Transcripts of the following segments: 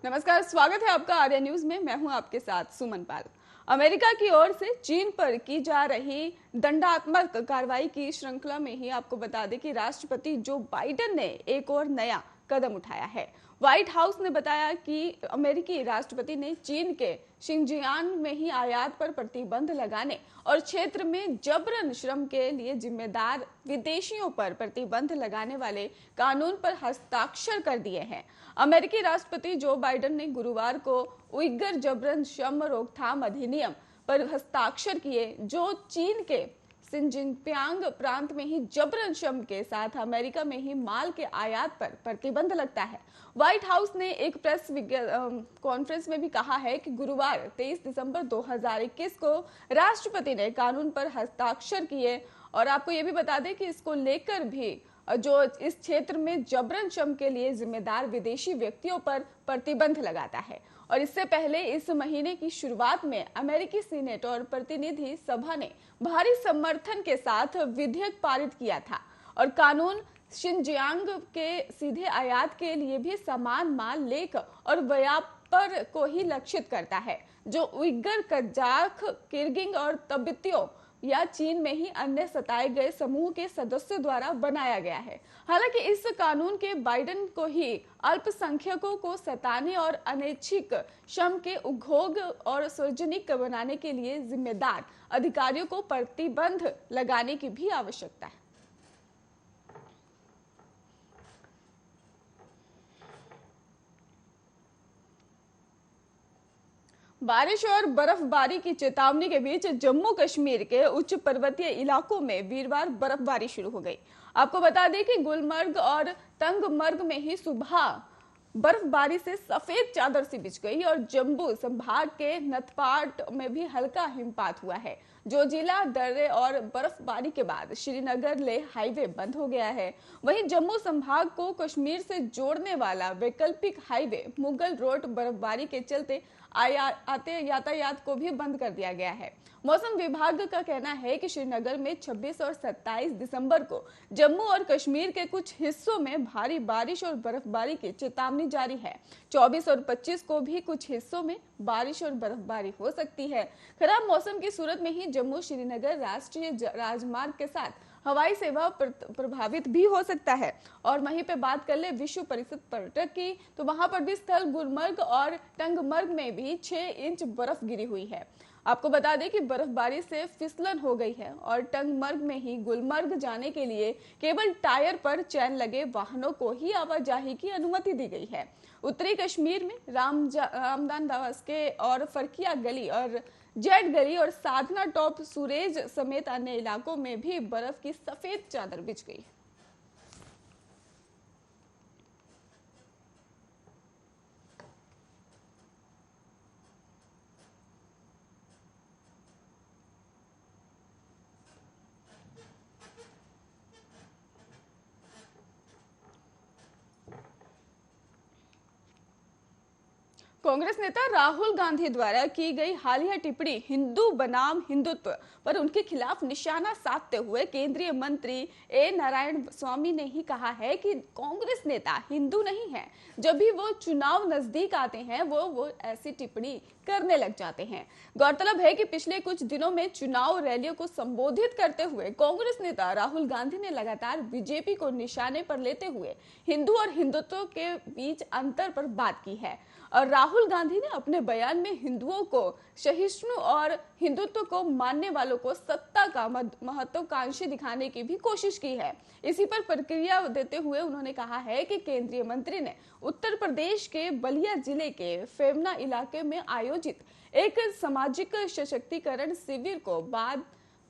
नमस्कार, स्वागत है आपका आर्या न्यूज में। मैं हूं आपके साथ सुमन पाल। अमेरिका की ओर से चीन पर की जा रही दंडात्मक कार्रवाई की श्रृंखला में ही आपको बता दें कि राष्ट्रपति जो बाइडेन ने एक और नया कदम उठाया है। व्हाइट हाउस ने बताया कि अमेरिकी राष्ट्रपति ने चीन के शिनजियांग में ही आयात पर प्रतिबंध लगाने और क्षेत्र में जबरन श्रम के लिए जिम्मेदार विदेशियों पर प्रतिबंध लगाने वाले कानून पर हस्ताक्षर कर दिए हैं। अमेरिकी राष्ट्रपति जो बाइडेन ने गुरुवार को उइगर जबरन श्रम रोकथाम अधिनियम पर हस्ताक्षर किए, जो चीन के सिनजिनपियांग प्रांत में ही जबरन श्रम के साथ अमेरिका में ही माल के आयात पर प्रतिबंध लगता है। व्हाइट हाउस ने एक प्रेस कॉन्फ्रेंस में भी कहा है कि गुरुवार 23 दिसंबर 2021 को राष्ट्रपति ने कानून पर हस्ताक्षर किए और आपको ये भी बता दें कि इसको लेकर भी जो इस क्षेत्र में जबरन श्रम के लिए जिम्मेदार विदेशी व्यक्तियों पर प्रतिबंध लगाता है। और इससे पहले इस महीने की शुरुआत में अमेरिकी सीनेट और प्रतिनिधि सभा ने भारी समर्थन के साथ विधेयक पारित किया था और कानून शिनजियांग के सीधे आयात के लिए भी समान माल लेख और व्यापार को ही लक्षित करता है, जो उइगर, कजाक, किर्गिज और तिब्बतियों या चीन में ही अन्य सताए गए समूह के सदस्यों द्वारा बनाया गया है। हालांकि इस कानून के बाइडेन को ही अल्पसंख्यकों को सताने और अनैच्छिक श्रम के उद्योग और सार्वजनिक बनाने के लिए जिम्मेदार अधिकारियों को प्रतिबंध लगाने की भी आवश्यकता है। बारिश और बर्फबारी की चेतावनी के बीच जम्मू कश्मीर के उच्च पर्वतीय इलाकों में वीरवार बर्फबारी शुरू हो गई। आपको बता दें कि गुलमर्ग और तंगमर्ग में ही सुबह बर्फबारी से सफेद चादर सी बिछ गई और जम्मू संभाग के नथपाट में भी हल्का हिमपात हुआ है। जो जिला दर्रे और बर्फबारी के बाद श्रीनगर लेह हाईवे बंद हो गया है। वहीं जम्मू संभाग को कश्मीर से जोड़ने वाला वैकल्पिक हाईवे मुगल रोड बर्फबारी के चलते आते यातायात को भी बंद कर दिया गया है। मौसम विभाग का कहना है कि श्रीनगर में 26 और 27 दिसंबर को जम्मू और कश्मीर के कुछ हिस्सों में भारी बारिश और बर्फबारी की चेतावनी जारी है। 24 और 25 को भी कुछ हिस्सों में बारिश और बर्फबारी हो सकती है। खराब मौसम की सूरत में ही जम्मू श्रीनगर राष्ट्रीय राजमार्ग के साथ हवाई सेवा प्रभावित भी हो सकता है। और वहीं पे बात कर ले विश्व परिषद पर्यटक की, तो वहां पर भी स्थल गुलमर्ग और टंगमर्ग में भी 6 इंच बर्फ गिरी हुई है। आपको बता दें कि बर्फबारी से फिसलन हो गई है और टंगमर्ग में ही गुलमर्ग जाने के लिए केवल टायर पर चैन लगे वाहनों को ही आवाजाही की अनुमति दी गई है। उत्तरी कश्मीर में रामदान दास के और फरकिया गली और जेट गली और साधना टॉप सुरेज समेत अन्य इलाकों में भी बर्फ की सफेद चादर बिछ गई। कांग्रेस नेता राहुल गांधी द्वारा की गई हालिया टिप्पणी हिंदू बनाम हिंदुत्व पर उनके खिलाफ निशाना साधते हुए केंद्रीय मंत्री ए नारायण स्वामी ने ही कहा है कि कांग्रेस नेता हिंदू नहीं है। जब भी वो चुनाव नजदीक आते हैं वो ऐसी टिप्पणी करने लग जाते हैं। गौरतलब है कि पिछले कुछ दिनों में चुनाव रैलियों को संबोधित करते हुए कांग्रेस नेता राहुल गांधी ने लगातार बीजेपी को निशाने पर लेते हुए हिंदू और हिंदुत्व के बीच अंतर पर बात की है। और राहुल गांधी ने अपने बयान में हिंदुओं को सहिष्णु और हिंदुत्व को मानने वालों को सत्ता का महत्वाकांक्षी दिखाने की भी कोशिश की है। इसी पर प्रतिक्रिया देते हुए उन्होंने कहा है कि केंद्रीय मंत्री ने उत्तर प्रदेश के बलिया जिले के फेमना इलाके में आयोजित एक सामाजिक सशक्तिकरण शिविर को बाद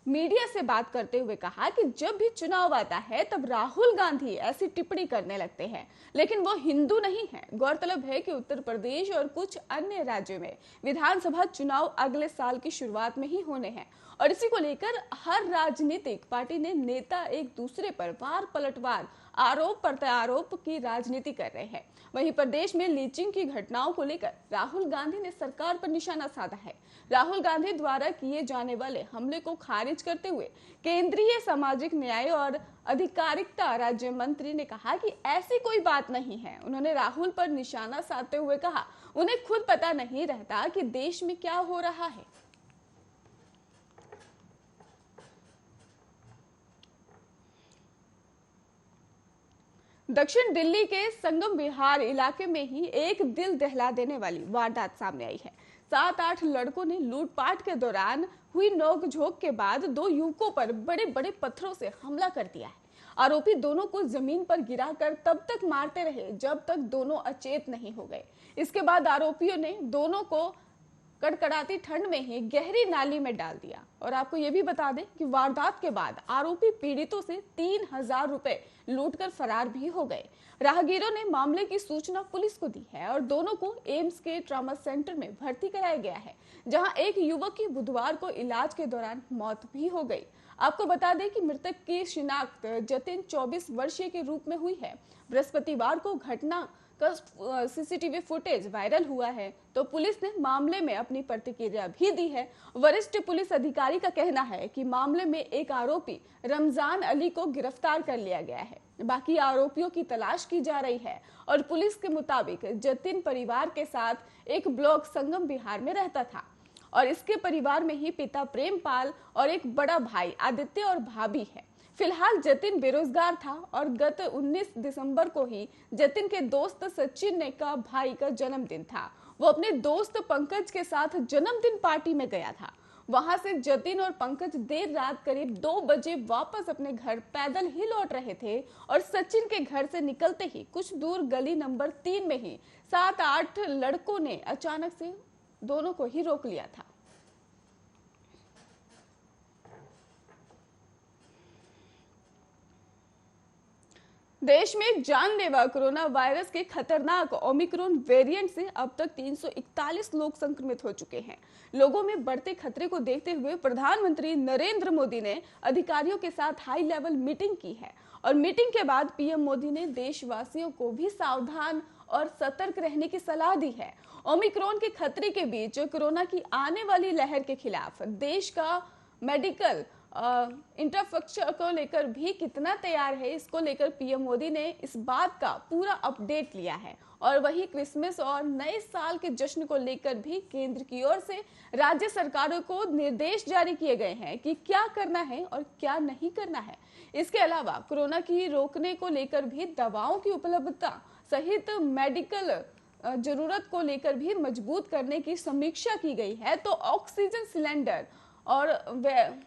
मीडिया से बात करते हुए कहा कि जब भी चुनाव आता है तब राहुल गांधी ऐसी टिप्पणी करने लगते हैं, लेकिन वो हिंदू नहीं है। गौरतलब है कि उत्तर प्रदेश और कुछ अन्य राज्यों में विधानसभा चुनाव अगले साल की शुरुआत में ही होने हैं और इसी को लेकर हर राजनीतिक पार्टी ने नेता एक दूसरे पर वार पलटवार आरोप प्रत्यारोप की राजनीति कर रहे हैं। वहीं प्रदेश में लीचिंग की घटनाओं को लेकर राहुल गांधी ने सरकार पर निशाना साधा है। राहुल गांधी द्वारा किए जाने वाले हमले को खारिज करते हुए केंद्रीय सामाजिक न्याय और अधिकारिता राज्य मंत्री ने कहा कि ऐसी कोई बात नहीं है। उन्होंने राहुल पर निशाना साधते हुए कहा, उन्हें खुद पता नहीं रहता कि देश में क्या हो रहा है। दक्षिण दिल्ली के संगम विहार इलाके में ही एक दिल दहला देने वाली वारदात सामने आई है। 7-8 लड़कों ने लूटपाट के दौरान हुई नोकझोंक के बाद 2 युवकों पर बड़े बड़े पत्थरों से हमला कर दिया है। आरोपी दोनों को जमीन पर गिराकर तब तक मारते रहे जब तक दोनों अचेत नहीं हो गए। इसके बाद आरोपियों ने दोनों को कड़कड़ाती ठंड में ही गहरी नाली में डाल दिया। और आपको ये भी बता दें कि वारदात के बाद आरोपी पीड़ितों से 3000 रुपए लूटकर फरार भी हो गए। राहगीरों ने मामले की सूचना पुलिस को दी है और दोनों को एम्स के ट्रॉमा सेंटर में भर्ती कराया गया है, जहां एक युवक की बुधवार को इलाज के दौरान मौत भी हो गई। आपको बता दें कि मृतक की शिनाख्त जतिन 24 वर्षीय के रूप में हुई है। बृहस्पतिवार को घटना का सीसीटीवी फुटेज वायरल हुआ है तो पुलिस ने मामले में अपनी प्रतिक्रिया भी दी है। वरिष्ठ पुलिस अधिकारी का कहना है कि मामले में एक आरोपी रमजान अली को गिरफ्तार कर लिया गया है, बाकी आरोपियों की तलाश की जा रही है। और पुलिस के मुताबिक जतिन परिवार के साथ एक ब्लॉक संगम विहार में रहता था और इसके परिवार में ही पिता प्रेमपाल और एक बड़ा भाई आदित्य और भाभी है। फिलहाल जतिन बेरोजगार था और गत 19 दिसंबर को ही जतिन के दोस्त सचिन ने का भाई का जन्मदिन था। वो अपने दोस्त पंकज के साथ जन्मदिन पार्टी में गया था। वहां से जतिन और पंकज देर रात करीब 2 बजे वापस अपने घर पैदल ही लौट रहे थे और सचिन के घर से निकलते ही कुछ दूर गली नंबर 3 में ही 7-8 लड़कों ने अचानक से दोनों को ही रोक लिया था। देश में जानलेवा कोरोना वायरस के खतरनाक ओमिक्रॉन वेरिएंट से अब तक 341 लोग संक्रमित हो चुके हैं। लोगों में बढ़ते खतरे को देखते हुए प्रधानमंत्री नरेंद्र मोदी ने अधिकारियों के साथ हाई लेवल मीटिंग की है और मीटिंग के बाद पीएम मोदी ने देशवासियों को भी सावधान और सतर्क रहने की सलाह दी है। ओमिक्रॉन के खतरे के बीच कोरोना की आने वाली लहर के खिलाफ देश का मेडिकल इंफ्रास्ट्रक्चर को लेकर भी कितना तैयार है, इसको लेकर पीएम मोदी ने इस बात का पूरा अपडेट लिया है। और वही क्रिसमस और नए साल के जश्न को लेकर भी केंद्र की ओर से राज्य सरकारों को निर्देश जारी किए गए हैं कि क्या करना है और क्या नहीं करना है। इसके अलावा कोरोना की रोकने को लेकर भी दवाओं की उपलब्धता सहित मेडिकल जरूरत को लेकर भी मजबूत करने की समीक्षा की गई है। तो ऑक्सीजन सिलेंडर और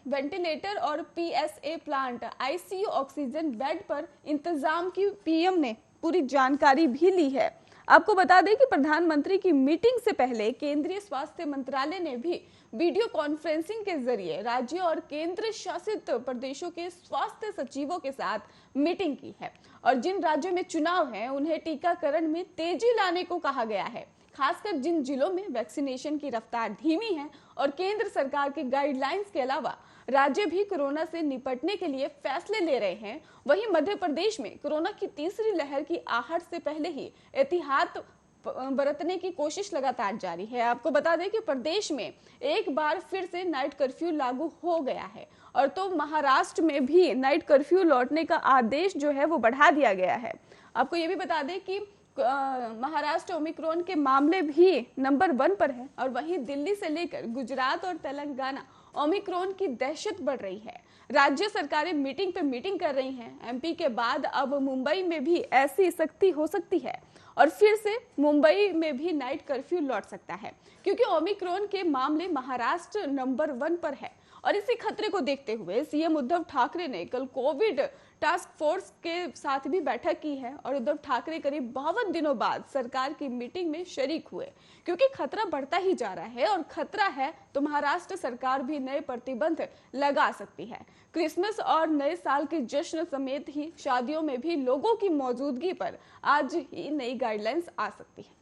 वेंटिलेटर और PSA plant, ICU oxygen bed पर इंतजाम की पीएम ने पूरी जानकारी भी ली है। आपको बता दें कि प्रधानमंत्री की मीटिंग से पहले केंद्रीय स्वास्थ्य मंत्रालय ने भी वीडियो कॉन्फ्रेंसिंग के जरिए राज्यों और केंद्र शासित प्रदेशों के स्वास्थ्य सचिवों के साथ मीटिंग की है और जिन राज्यों में चुनाव है उन्हें टीकाकरण में तेजी लाने को कहा गया है, खासकर जिन जिलों में वैक्सीनेशन की रफ्तार धीमी है। और केंद्र सरकार के गाइडलाइंस के अलावा राज्य भी कोरोना से निपटने के लिए फैसले ले रहे हैं। वहीं मध्य प्रदेश में कोरोना की तीसरी लहर की आहट से पहले ही एहतियात बरतने की कोशिश लगातार जारी है। आपको बता दें कि प्रदेश में एक बार फिर से नाइट कर्फ्यू लागू हो गया है और तो महाराष्ट्र में भी नाइट कर्फ्यू लौटने का आदेश जो है वो बढ़ा दिया गया है। आपको ये भी बता दें कि महाराष्ट्र ओमिक्रॉन के मामले भी नंबर 1 पर है और वहीं दिल्ली से लेकर गुजरात और तेलंगाना ओमिक्रॉन की दहशत बढ़ रही है। राज्य सरकारें मीटिंग पे मीटिंग कर रही हैं। एमपी के बाद अब मुंबई में भी ऐसी सख्ती हो सकती है और फिर से मुंबई में भी नाइट कर्फ्यू लौट सकता है क्योंकि ओमिक्रॉन के मामले महाराष्ट्र नंबर 1 पर है। और इसी खतरे को देखते हुए सीएम उद्धव ठाकरे ने कल कोविड टास्क फोर्स के साथ भी बैठक की है और उद्धव ठाकरे करीब 52 दिनों बाद सरकार की मीटिंग में शरीक हुए क्योंकि खतरा बढ़ता ही जा रहा है और खतरा है तो महाराष्ट्र सरकार भी नए प्रतिबंध लगा सकती है। क्रिसमस और नए साल के जश्न समेत ही शादियों में भी लोगों की मौजूदगी पर आज ही नई गाइडलाइंस आ सकती है।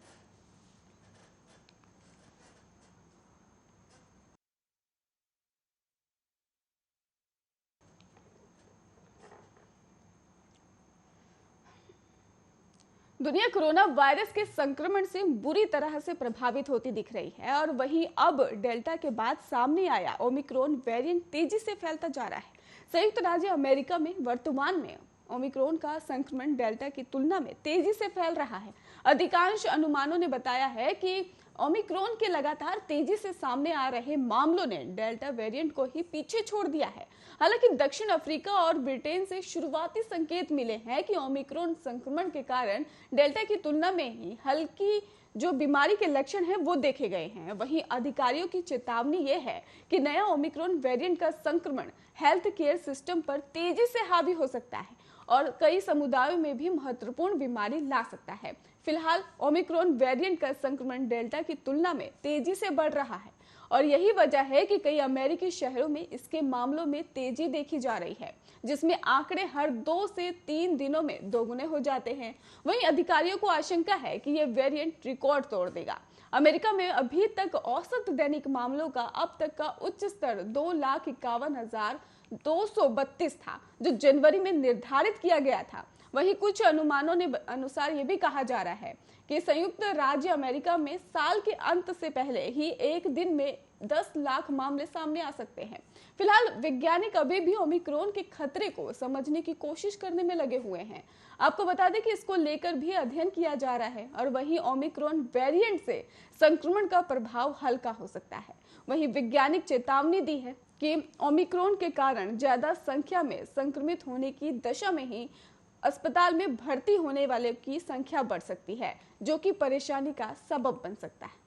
दुनिया कोरोना वायरस के संक्रमण से बुरी तरह से प्रभावित होती दिख रही है और वहीं अब डेल्टा के बाद सामने आया ओमिक्रॉन वेरिएंट तेजी से फैलता जा रहा है। संयुक्त राज्य अमेरिका में वर्तमान में ओमिक्रॉन का संक्रमण डेल्टा की तुलना में तेजी से फैल रहा है। अधिकांश अनुमानों ने बताया है कि ओमिक्रॉन के लगातार तेजी से सामने आ रहे मामलों ने डेल्टा वेरिएंट को ही पीछे छोड़ दिया है। हालांकि दक्षिण अफ्रीका और ब्रिटेन से शुरुआती संकेत मिले हैं कि ओमिक्रॉन संक्रमण के कारण डेल्टा की तुलना में ही हल्की जो बीमारी के लक्षण हैं वो देखे गए हैं। वहीं अधिकारियों की चेतावनी ये है कि नया ओमिक्रॉन वेरिएंट का संक्रमण हेल्थ केयर सिस्टम पर तेजी से हावी हो सकता है और कई समुदायों में भी महत्वपूर्ण बीमारी ला सकता है। फिलहाल ओमिक्रॉन वेरिएंट का संक्रमण डेल्टा की तुलना में तेजी से बढ़ रहा है और यही वजह है कि कई अमेरिकी शहरों में इसके मामलों में तेजी देखी जा रही है, जिसमें आंकड़े हर 2 से 3 दिनों में दोगुने हो जाते हैं। वहीं अधिकारियों को आशंका है कि यह वेरिएंट रिकॉर्ड तोड़ देगा। अमेरिका में अभी तक औसत दैनिक मामलों का अब तक का उच्च स्तर 2,51,232 था, जो जनवरी में निर्धारित किया गया था। वहीं कुछ अनुमानों ने अनुसार ये भी कहा जा रहा है कि संयुक्त राज्य अमेरिका में साल के अंत से पहले ही एक दिन में 10 लाख मामले सामने आ सकते हैं। फिलहाल वैज्ञानिक अभी भी ओमिक्रॉन के खतरे को समझने की कोशिश करने में लगे हुए हैं। आपको बता दें कि इसको लेकर भी अध्ययन किया जा रहा है और वहीं ओमिक्रॉन वेरिएंट से संक्रमण का प्रभाव हल्का हो सकता है। वहीं वैज्ञानिक चेतावनी दी है कि ओमिक्रॉन के कारण ज्यादा संख्या में संक्रमित होने की दशा में ही अस्पताल में भर्ती होने वाले की संख्या बढ़ सकती है, जो कि परेशानी का सबब बन सकता है।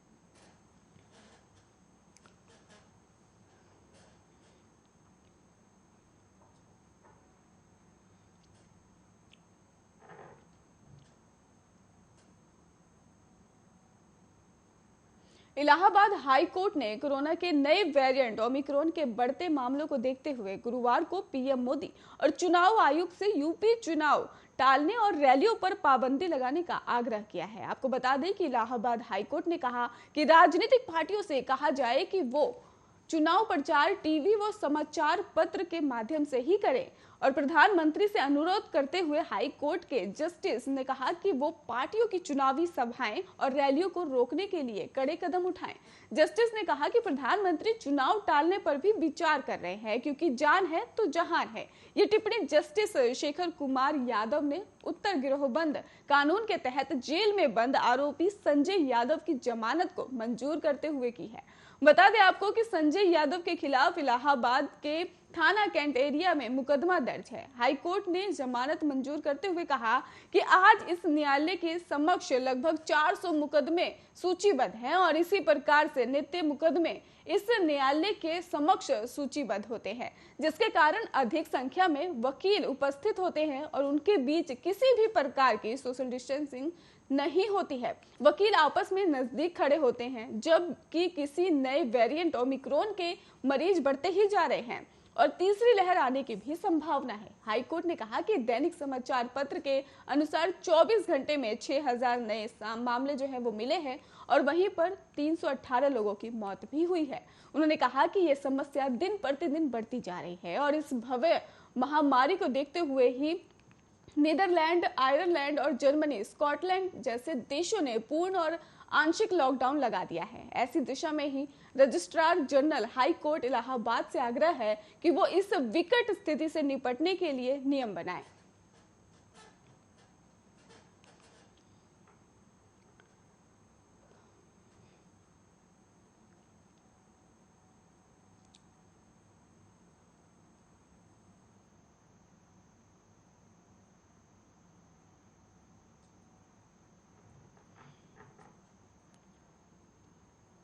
इलाहाबाद हाई कोर्ट ने कोरोना के नए वेरिएंट ओमिक्रॉन के बढ़ते मामलों को देखते हुए गुरुवार को पीएम मोदी और चुनाव आयोग से यूपी चुनाव टालने और रैलियों पर पाबंदी लगाने का आग्रह किया है। आपको बता दें कि इलाहाबाद हाई कोर्ट ने कहा कि राजनीतिक पार्टियों से कहा जाए कि वो चुनाव प्रचार टीवी व समाचार पत्र के माध्यम से ही करें और प्रधानमंत्री से अनुरोध करते हुए हाई कोर्ट के जस्टिस ने कहा कि वो पार्टियों की चुनावी सभाएं और रैलियों को रोकने के लिए कड़े कदम उठाएं। जस्टिस ने कहा कि प्रधानमंत्री चुनाव टालने पर भी विचार कर रहे हैं, क्योंकि जान है तो जहान है। ये टिप्पणी जस्टिस शेखर कुमार यादव ने उत्तर गिरोहबंद कानून के तहत जेल में बंद आरोपी संजय यादव की जमानत को मंजूर करते हुए की है। बता दें आपको कि संजय यादव के खिलाफ इलाहाबाद के थाना कैंट एरिया में मुकदमा दर्ज है। हाई कोर्ट ने जमानत मंजूर करते हुए कहा कि आज इस न्यायालय के समक्ष लगभग 400 मुकदमे सूचीबद्ध हैं और इसी प्रकार से नित्य मुकदमे इस न्यायालय के समक्ष सूचीबद्ध होते हैं, जिसके कारण अधिक संख्या में वकील उपस्थित होते हैं और उनके बीच किसी भी प्रकार की सोशल डिस्टेंसिंग नहीं होती है। वकील आपस में नजदीक खड़े होते हैं, जबकि किसी नए वेरिएंट ओमिक्रॉन के मरीज बढ़ते ही जा रहे हैं और तीसरी लहर आने की भी संभावना है। हाईकोर्ट ने कहा कि दैनिक समाचार पत्र के अनुसार 24 घंटे में 6000 नए मामले जो है वो मिले हैं और वहीं पर 318 लोगों की मौत भी हुई है। उन्होंने कहा कि ये समस्या दिन प्रतिदिन बढ़ती जा रही है और इस भव्य महामारी को देखते हुए ही नीदरलैंड, आयरलैंड और जर्मनी, स्कॉटलैंड जैसे देशों ने पूर्ण और आंशिक लॉकडाउन लगा दिया है। ऐसी दिशा में ही registrar general high court Allahabad से आग्रह है कि वो इस विकट स्थिति से निपटने के लिए नियम बनाए।